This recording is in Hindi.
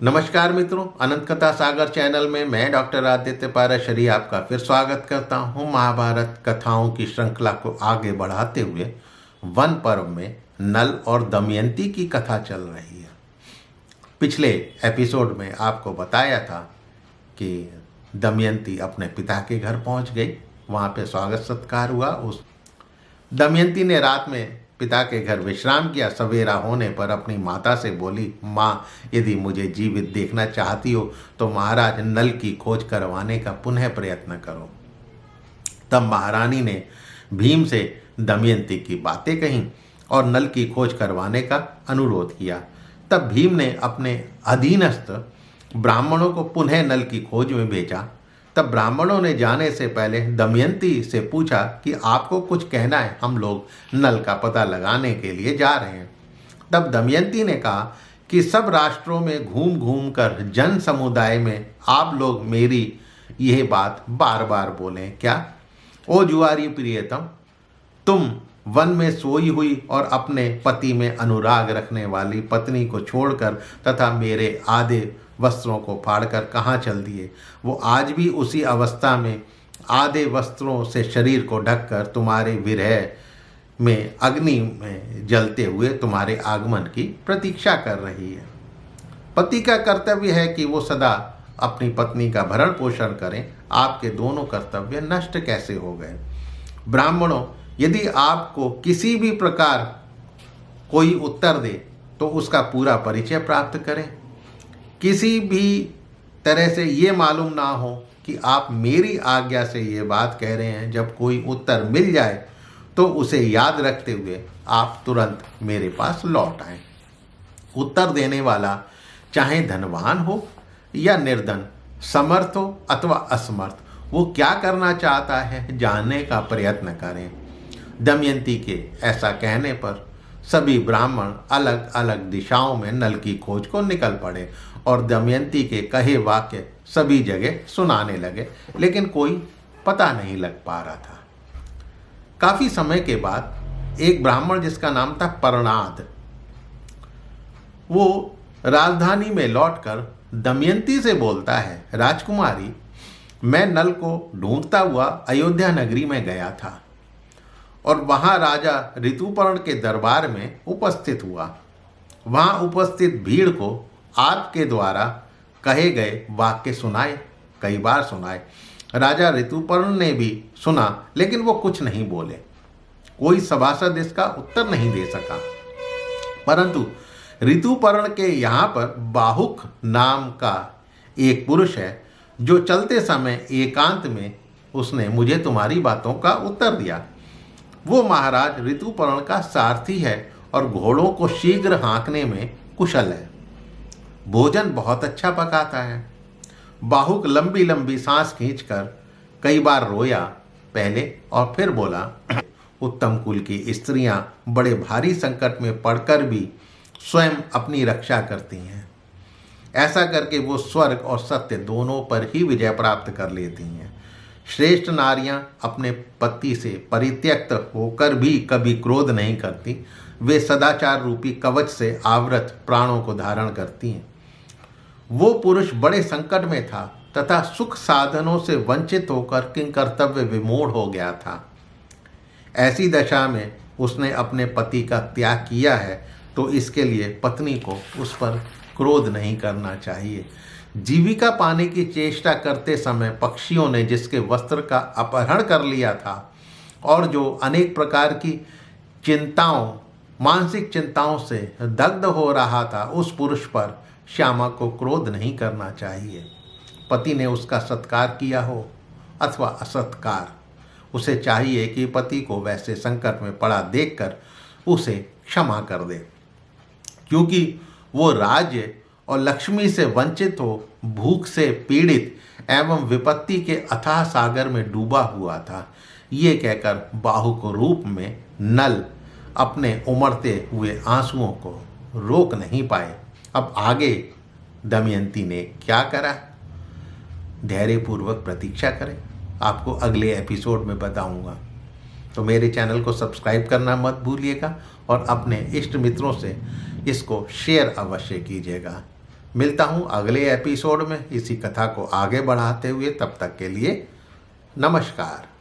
नमस्कार मित्रों, अनंत कथा सागर चैनल में मैं डॉक्टर आदित्य पाराशरी आपका फिर स्वागत करता हूं। महाभारत कथाओं की श्रृंखला को आगे बढ़ाते हुए वन पर्व में नल और दमयंती की कथा चल रही है। पिछले एपिसोड में आपको बताया था कि दमयंती अपने पिता के घर पहुंच गई, वहां पे स्वागत सत्कार हुआ। उस दमयंती ने रात में पिता के घर विश्राम किया। सवेरा होने पर अपनी माता से बोली, माँ, यदि मुझे जीवित देखना चाहती हो तो महाराज नल की खोज करवाने का पुनः प्रयत्न करो। तब महारानी ने भीम से दमयंती की बातें कहीं और नल की खोज करवाने का अनुरोध किया। तब भीम ने अपने अधीनस्थ ब्राह्मणों को पुनः नल की खोज में भेजा। तब ब्राह्मणों ने जाने से पहले दमयंती से पूछा कि आपको कुछ कहना है, हम लोग नल का पता लगाने के लिए जा रहे हैं। तब दमयंती ने कहा कि सब राष्ट्रों में घूम घूम कर जन समुदाय में आप लोग मेरी यह बात बार बार बोलें क्या? ओ जुआरी प्रियतम, तुम वन में सोई हुई और अपने पति में अनुराग रखने वाली पत्नी को छोड़कर तथा मेरे आधे वस्त्रों को फाड़कर कहाँ चल दिए? वो आज भी उसी अवस्था में आधे वस्त्रों से शरीर को ढककर तुम्हारे विरह में अग्नि में जलते हुए तुम्हारे आगमन की प्रतीक्षा कर रही है। पति का कर्तव्य है कि वो सदा अपनी पत्नी का भरण पोषण करें। आपके दोनों कर्तव्य नष्ट कैसे हो गए? ब्राह्मणों, यदि आपको किसी भी प्रकार कोई उत्तर दे तो उसका पूरा परिचय प्राप्त करें। किसी भी तरह से ये मालूम ना हो कि आप मेरी आज्ञा से ये बात कह रहे हैं। जब कोई उत्तर मिल जाए तो उसे याद रखते हुए आप तुरंत मेरे पास लौट आएं। उत्तर देने वाला चाहे धनवान हो या निर्धन, समर्थ हो अथवा असमर्थ, वो क्या करना चाहता है जानने का प्रयत्न करें। दमयंती के ऐसा कहने पर सभी ब्राह्मण अलग अलग दिशाओं में नल की खोज को निकल पड़े और दमयंती के कहे वाक्य सभी जगह सुनाने लगे, लेकिन कोई पता नहीं लग पा रहा था। काफी समय के बाद एक ब्राह्मण जिसका नाम था परणाद, वो राजधानी में लौटकर दमयंती से बोलता है, राजकुमारी, मैं नल को ढूंढता हुआ अयोध्या नगरी में गया था और वहां राजा ऋतुपर्ण के दरबार में उपस्थित हुआ। वहां उपस्थित भीड़ को आपके द्वारा कहे गए वाक्य सुनाए, कई बार सुनाए। राजा ऋतुपर्ण ने भी सुना, लेकिन वो कुछ नहीं बोले। कोई सभासद इसका उत्तर नहीं दे सका। परंतु ऋतुपर्ण के यहाँ पर बाहुक नाम का एक पुरुष है जो चलते समय एकांत में उसने मुझे तुम्हारी बातों का उत्तर दिया। वो महाराज ऋतुपर्ण का सारथी है और घोड़ों को शीघ्र हाँकने में कुशल है। भोजन बहुत अच्छा पकाता है। बाहुक लंबी लंबी सांस खींचकर कई बार रोया पहले और फिर बोला, उत्तम कुल की स्त्रियां बड़े भारी संकट में पड़कर भी स्वयं अपनी रक्षा करती हैं। ऐसा करके वो स्वर्ग और सत्य दोनों पर ही विजय प्राप्त कर लेती हैं। श्रेष्ठ नारियां अपने पति से परित्यक्त होकर भी कभी क्रोध नहीं करती। वे सदाचार रूपी कवच से आवृत प्राणों को धारण करती हैं। वो पुरुष बड़े संकट में था तथा सुख साधनों से वंचित होकर किंकर्तव्य विमूढ़ हो गया था। ऐसी दशा में उसने अपने पति का त्याग किया है, तो इसके लिए पत्नी को उस पर क्रोध नहीं करना चाहिए। जीविका पाने की चेष्टा करते समय पक्षियों ने जिसके वस्त्र का अपहरण कर लिया था और जो अनेक प्रकार की चिंताओं, मानसिक चिंताओं से दग्ध हो रहा था, उस पुरुष पर श्यामा को क्रोध नहीं करना चाहिए। पति ने उसका सत्कार किया हो अथवा असत्कार, उसे चाहिए कि पति को वैसे संकट में पड़ा देखकर उसे क्षमा कर दे, क्योंकि वो राज्य और लक्ष्मी से वंचित हो, भूख से पीड़ित एवं विपत्ति के अथाह सागर में डूबा हुआ था। ये कहकर बाहुक रूप में नल अपने उमड़ते हुए आंसुओं को रोक नहीं पाए। अब आगे दमयंती ने क्या करा, धैर्यपूर्वक प्रतीक्षा करें, आपको अगले एपिसोड में बताऊंगा। तो मेरे चैनल को सब्सक्राइब करना मत भूलिएगा और अपने इष्ट मित्रों से इसको शेयर अवश्य कीजिएगा। मिलता हूँ अगले एपिसोड में इसी कथा को आगे बढ़ाते हुए। तब तक के लिए नमस्कार।